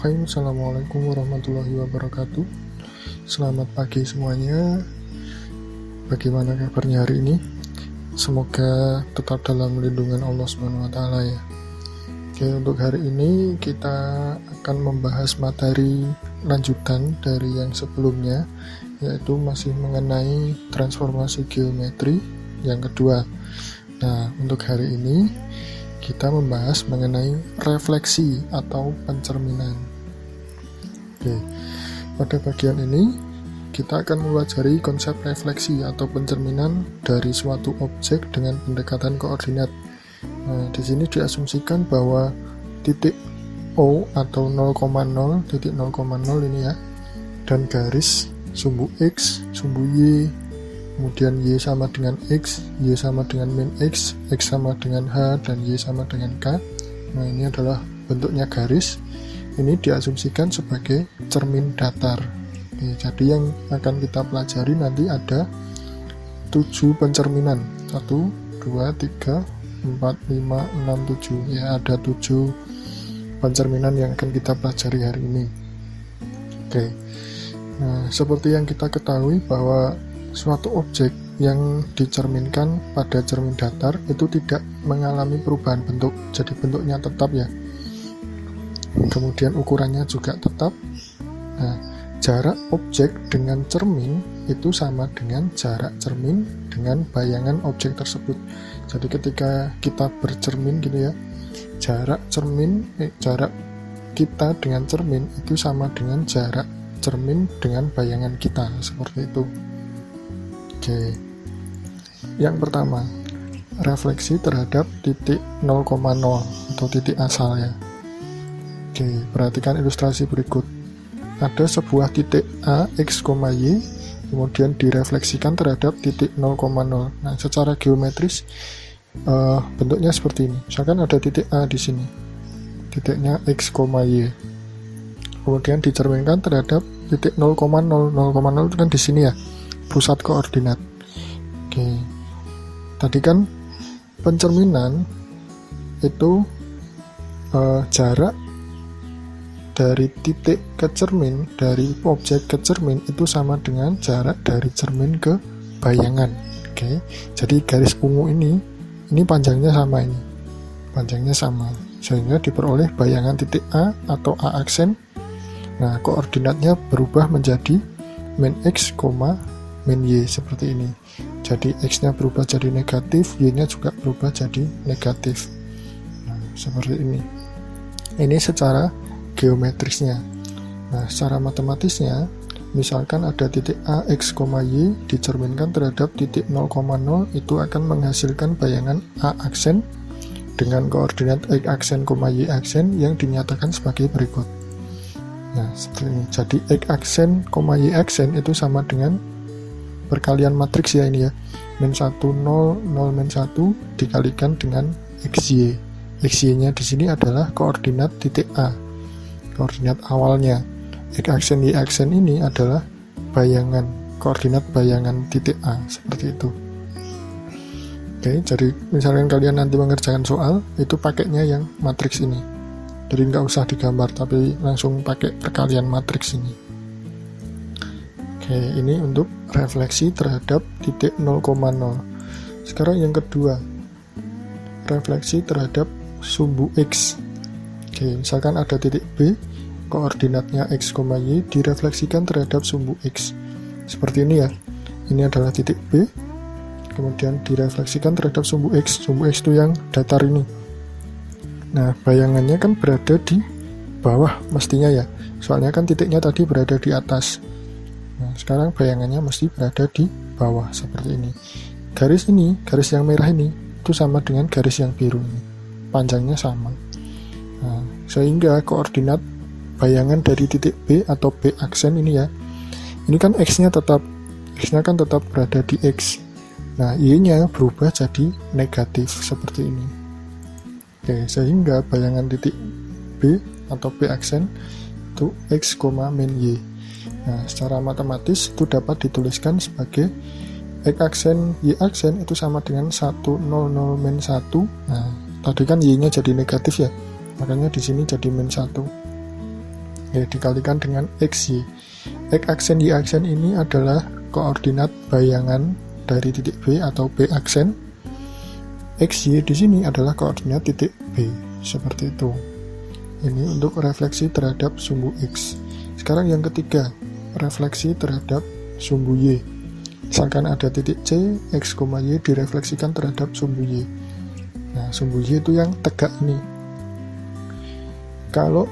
Bismillahirrahmanirrahim. Assalamualaikum warahmatullahi wabarakatuh. Selamat pagi semuanya. Bagaimana kabarnya hari ini? Semoga tetap dalam lindungan Allah SWT ya. Oke, untuk hari ini kita akan membahas materi lanjutan dari yang sebelumnya, yaitu masih mengenai transformasi geometri yang kedua. Nah, untuk hari ini kita membahas mengenai refleksi atau pencerminan. Oke, pada bagian ini kita akan mempelajari konsep refleksi atau pencerminan dari suatu objek dengan pendekatan koordinat. Nah, di sini diasumsikan bahwa titik O atau 0,0, titik 0,0 ini ya, dan garis sumbu X, sumbu Y, kemudian Y sama dengan X, Y sama dengan min X, X sama dengan H, dan Y sama dengan K. Nah, ini adalah bentuknya garis. Ini diasumsikan sebagai cermin datar. Oke, jadi yang akan kita pelajari nanti ada 7 pencerminan. 1, 2, 3, 4, 5, 6, 7. Ya, ada 7 pencerminan yang akan kita pelajari hari ini. Oke. Nah, seperti yang kita ketahui bahwa suatu objek yang dicerminkan pada cermin datar itu tidak mengalami perubahan bentuk, jadi bentuknya tetap ya. Kemudian ukurannya juga tetap. Nah, jarak objek dengan cermin itu sama dengan jarak cermin dengan bayangan objek tersebut. Jadi ketika kita bercermin gitu ya, jarak kita dengan cermin itu sama dengan jarak cermin dengan bayangan kita, seperti itu. Oke, yang pertama, refleksi terhadap titik 0,0 atau titik asal ya. Oke, perhatikan ilustrasi berikut. Ada sebuah titik A, X, Y, kemudian direfleksikan terhadap titik 0,0. Nah, secara geometris bentuknya seperti ini. Misalkan ada titik A di sini, titiknya X, Y. Kemudian dicerminkan terhadap titik 0,0. 0,0 itu kan di sini ya, pusat koordinat. Oke, tadi kan pencerminan itu jarak dari titik ke cermin, dari objek ke cermin itu sama dengan jarak dari cermin ke bayangan. Oke, jadi garis ungu ini panjangnya sama, ini panjangnya sama, sehingga diperoleh bayangan titik A atau A aksen. Nah, koordinatnya berubah menjadi min X, min Y seperti ini. Jadi X-nya berubah jadi negatif, Y-nya juga berubah jadi negatif. Nah, seperti ini. Ini secara geometrisnya. Nah, secara matematisnya, misalkan ada titik A, X, Y dicerminkan terhadap titik 0,0, itu akan menghasilkan bayangan A aksen dengan koordinat X aksen, Y aksen yang dinyatakan sebagai berikut. Nah, seperti ini. Jadi X aksen, Y aksen itu sama dengan perkalian matriks ya ini ya. Min 1, 0, 0, min 1 dikalikan dengan XY. XY-nya di sini adalah koordinat titik A. Koordinat awalnya. X aksen, Y aksen ini adalah bayangan, koordinat bayangan titik A, seperti itu. Oke, jadi misalkan kalian nanti mengerjakan soal, itu pakainya yang matriks ini. Jadi nggak usah digambar, tapi langsung pakai perkalian matriks ini. Oke, ini untuk refleksi terhadap titik 0,0. Sekarang yang kedua, refleksi terhadap sumbu X. Oke, misalkan ada titik B, koordinatnya X, Y, direfleksikan terhadap sumbu X. Seperti ini ya. Ini adalah titik B, kemudian direfleksikan terhadap sumbu X. Sumbu X itu yang datar ini. Nah, bayangannya kan berada di bawah mestinya ya. Soalnya kan titiknya tadi berada di atas. Nah, sekarang bayangannya mesti berada di bawah, seperti ini. Garis ini, garis yang merah ini, itu sama dengan garis yang biru ini. Panjangnya sama. Nah, sehingga koordinat bayangan dari titik B atau B aksen ini ya, ini kan X-nya kan tetap berada di X. Nah, Y-nya berubah jadi negatif seperti ini. Oke, sehingga bayangan titik B atau B aksen itu X, min Y. Nah, secara matematis itu dapat dituliskan sebagai X aksen, Y aksen itu sama dengan 1, 0, 0, min 1. Nah, tadi kan Y-nya jadi negatif ya, makanya di sini jadi min 1. dikalikan dengan XY. X aksen Y aksen ini adalah koordinat bayangan dari titik B atau B aksen. XY di sini adalah koordinat titik B, seperti itu. Ini untuk refleksi terhadap sumbu X. Sekarang yang ketiga, refleksi terhadap sumbu Y. Misalkan ada titik C, X, Y direfleksikan terhadap sumbu Y. Nah, sumbu Y itu yang tegak ini. Kalau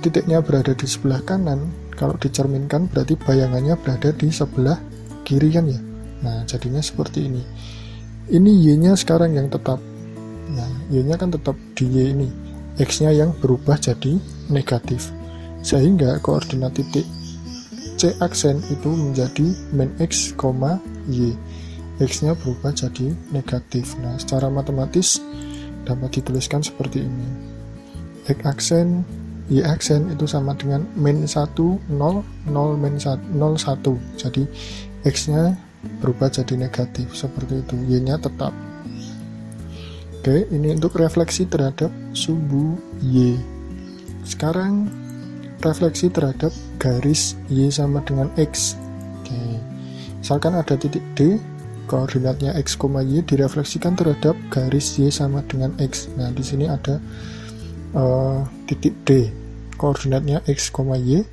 titiknya berada di sebelah kanan, kalau dicerminkan berarti bayangannya berada di sebelah kiri kan ya. Nah, jadinya seperti ini. Ini Y-nya sekarang yang tetap. Nah, Y-nya kan tetap di Y ini. X-nya yang berubah jadi negatif. Sehingga koordinat titik C aksen itu menjadi min X, Y. X-nya berubah jadi negatif. Nah, secara matematis dapat dituliskan seperti ini. X aksen, Y aksen itu sama dengan min 1, 0, 0, min 1, 0, 1. Jadi X-nya berubah jadi negatif, seperti itu. Y-nya tetap. Oke, ini untuk refleksi terhadap sumbu Y. Sekarang refleksi terhadap garis Y sama dengan X. Oke. Misalkan ada titik D, koordinatnya X, Y direfleksikan terhadap garis Y sama dengan X. Nah, di sini ada titik D, koordinatnya X, Y,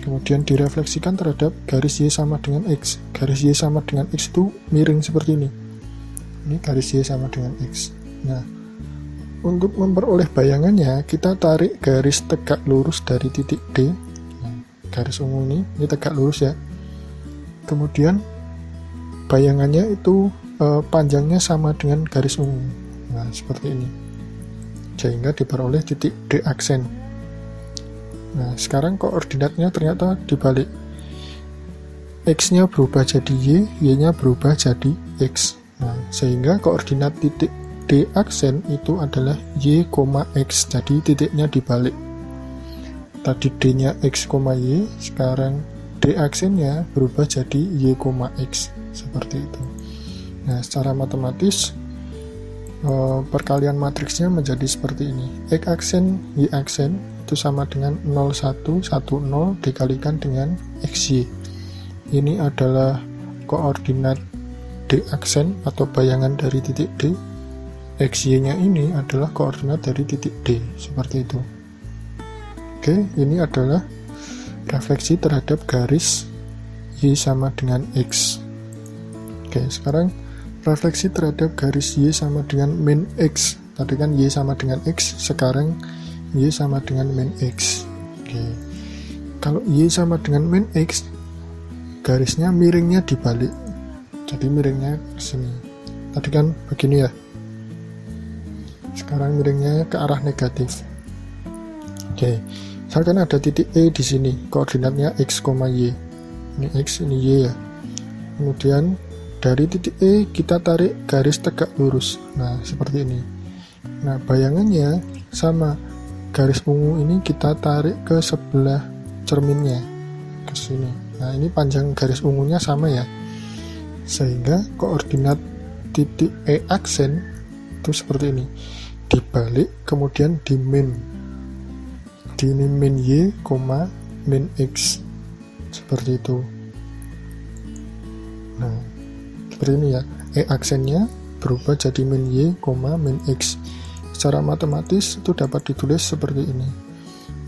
kemudian direfleksikan terhadap garis Y sama dengan X. Garis Y sama dengan X itu miring seperti ini. Ini garis Y sama dengan X. Nah, untuk memperoleh bayangannya, kita tarik garis tegak lurus dari titik D. Nah, garis ungu ini tegak lurus ya. Kemudian bayangannya itu panjangnya sama dengan garis ungu. Nah, seperti ini. Sehingga diperoleh titik D aksen. Nah, sekarang koordinatnya ternyata dibalik. X-nya berubah jadi Y, Y-nya berubah jadi X. Nah, sehingga koordinat titik D aksen itu adalah Y, X. Jadi titiknya dibalik. Tadi D-nya X, Y, sekarang D aksennya berubah jadi Y, X. Seperti itu. Nah, secara matematis perkalian matriksnya menjadi seperti ini. X aksen, Y aksen itu sama dengan 0, 1, 1, 0 dikalikan dengan XY. Ini adalah koordinat D aksen atau bayangan dari titik D. XY-nya ini adalah koordinat dari titik D, seperti itu. Oke, ini adalah refleksi terhadap garis Y sama dengan X. Oke, sekarang refleksi terhadap garis Y sama dengan min X. Tadi kan Y sama dengan X, sekarang Y sama dengan min X. Oke. Kalau Y sama dengan min X, garisnya miringnya dibalik. Jadi miringnya ke sini. Tadi kan begini ya. Sekarang miringnya ke arah negatif. Oke. Misalkan ada titik E di sini, koordinatnya X, Y. Ini X, ini Y ya. Kemudian dari titik E kita tarik garis tegak lurus. Nah, seperti ini. Nah, bayangannya sama. Garis ungu ini kita tarik ke sebelah cerminnya, ke sini. Nah, ini panjang garis ungunya sama ya. Sehingga koordinat titik E aksen itu seperti ini. Dibalik kemudian di min. Di ini min Y, min X. Seperti itu. Nah, seperti ini ya. E aksennya berubah jadi min Y, min X. Secara matematis itu dapat ditulis seperti ini.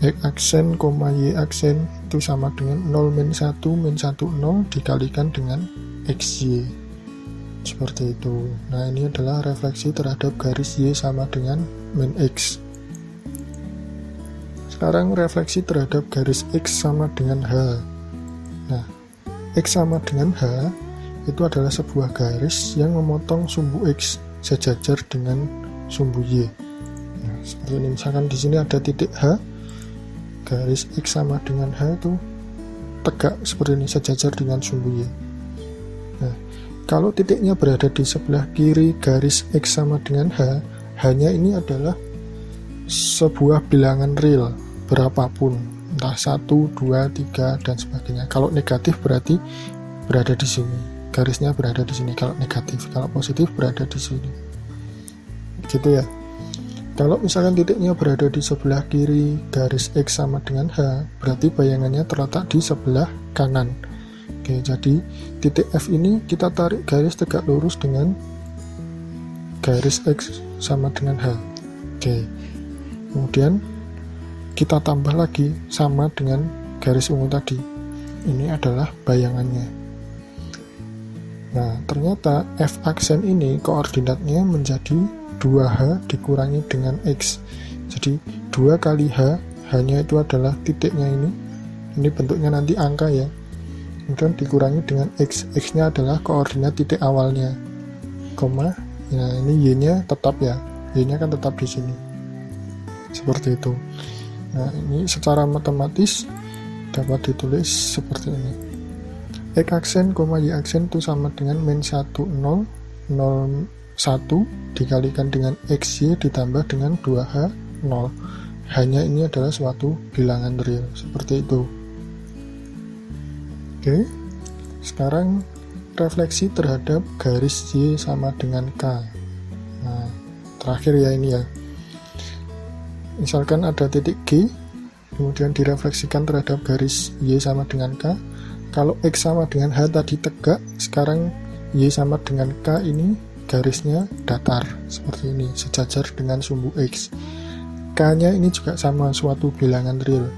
X aksen, Y aksen itu sama dengan 0 min 1 min 1 0 dikalikan dengan XY. Seperti itu. Nah, ini adalah refleksi terhadap garis Y sama dengan min X. Sekarang refleksi terhadap garis X sama dengan H. Nah, X sama dengan H itu adalah sebuah garis yang memotong sumbu X sejajar dengan sumbu Y. Nah, seperti ini. Misalkan di sini ada titik H, garis X sama dengan H itu tegak seperti ini, sejajar dengan sumbu Y. Nah, kalau titiknya berada di sebelah kiri garis X sama dengan H, hanya ini adalah sebuah bilangan real berapapun, entah 1, 2, 3 dan sebagainya. Kalau negatif berarti berada di sini, garisnya berada di sini. Kalau negatif, kalau positif berada di sini. Gitu ya. Kalau misalkan titiknya berada di sebelah kiri garis X sama dengan H, berarti bayangannya terletak di sebelah kanan. Oke, jadi titik F ini kita tarik garis tegak lurus dengan garis X sama dengan H. Oke, kemudian kita tambah lagi sama dengan garis ungu tadi. Ini adalah bayangannya. Nah, ternyata F aksen ini koordinatnya menjadi 2H dikurangi dengan X. Jadi 2 kali H, H-nya itu adalah titiknya ini. Ini bentuknya nanti angka ya. Kemudian dikurangi dengan X. X-nya adalah koordinat titik awalnya. Koma. Nah, ini Y-nya tetap ya. Y-nya kan tetap di sini. Seperti itu. Nah, ini secara matematis dapat ditulis seperti ini. X aksen, Y aksen itu sama dengan min 1, 0, 0, 1 dikalikan dengan XY ditambah dengan 2H, 0. Hanya ini adalah suatu bilangan real. Seperti itu. Oke. Sekarang refleksi terhadap garis Y sama dengan K. Nah, terakhir ya ini ya. Misalkan ada titik G, kemudian direfleksikan terhadap garis Y sama dengan K. Kalau X sama dengan H tadi tegak, sekarang Y sama dengan K ini garisnya datar, seperti ini, sejajar dengan sumbu X. K-nya ini juga sama, suatu bilangan real.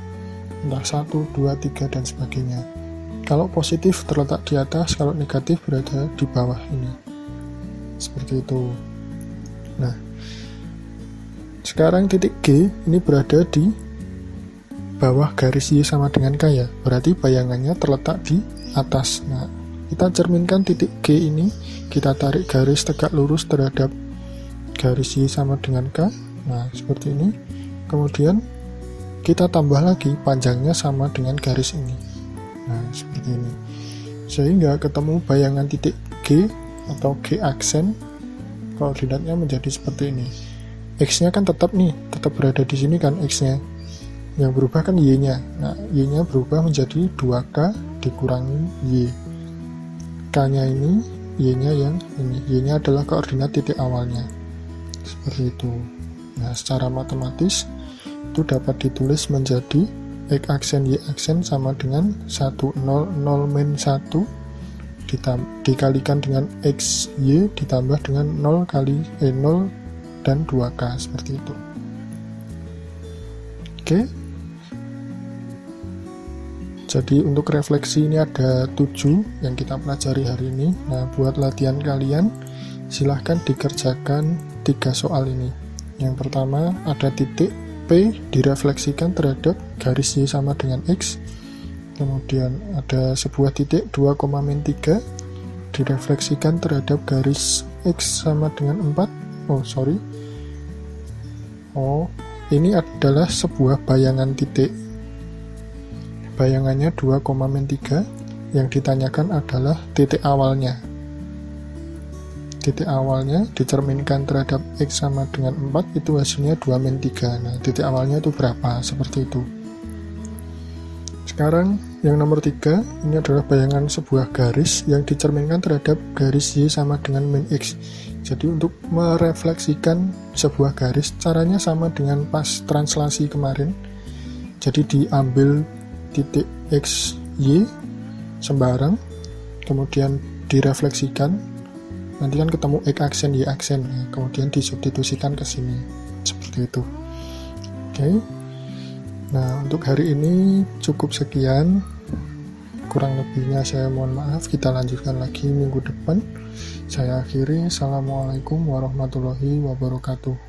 Entah 1, 2, 3, dan sebagainya. Kalau positif terletak di atas, kalau negatif berada di bawah ini. Seperti itu. Nah, sekarang titik G ini berada di bawah garis Y sama dengan K ya, berarti bayangannya terletak di atas. Nah, kita cerminkan titik G ini, kita tarik garis tegak lurus terhadap garis Y sama dengan K. Nah, seperti ini. Kemudian kita tambah lagi panjangnya sama dengan garis ini. Nah, seperti ini. Sehingga ketemu bayangan titik G atau G aksen, koordinatnya menjadi seperti ini. X-nya kan tetap nih, tetap berada di sini kan X-nya. Yang berubah kan Y-nya. Nah, Y-nya berubah menjadi 2K dikurangi Y. K-nya ini, Y-nya yang ini. Y-nya adalah koordinat titik awalnya. Seperti itu. Nah, secara matematis itu dapat ditulis menjadi X aksen Y aksen sama dengan 1, 0, 0 min 1 dikalikan dengan X, Y ditambah dengan 0 kali 0 dan 2K, seperti itu. Oke. Jadi untuk refleksi ini ada 7 yang kita pelajari hari ini. Nah, buat latihan kalian silahkan dikerjakan 3 soal ini. Yang pertama ada titik P direfleksikan terhadap garis Y sama dengan X. Kemudian ada sebuah titik 2,-3 direfleksikan terhadap garis X sama dengan 4. Ini adalah sebuah bayangan titik. Bayangannya 2,-3, yang ditanyakan adalah titik awalnya. Titik awalnya dicerminkan terhadap X sama dengan 4, itu hasilnya 2-3. Nah, titik awalnya itu berapa? Seperti itu. Sekarang yang nomor 3, ini adalah bayangan sebuah garis yang dicerminkan terhadap garis Y sama dengan min X. Jadi untuk merefleksikan sebuah garis, caranya sama dengan pas translasi kemarin. Jadi diambil titik X, Y sembarang, kemudian direfleksikan, nanti kan ketemu X aksen, Y aksen, kemudian disubstitusikan ke sini, seperti itu. Oke. Nah, untuk hari ini cukup sekian, kurang lebihnya saya mohon maaf. Kita lanjutkan lagi minggu depan. Saya akhiri. Assalamualaikum warahmatullahi wabarakatuh.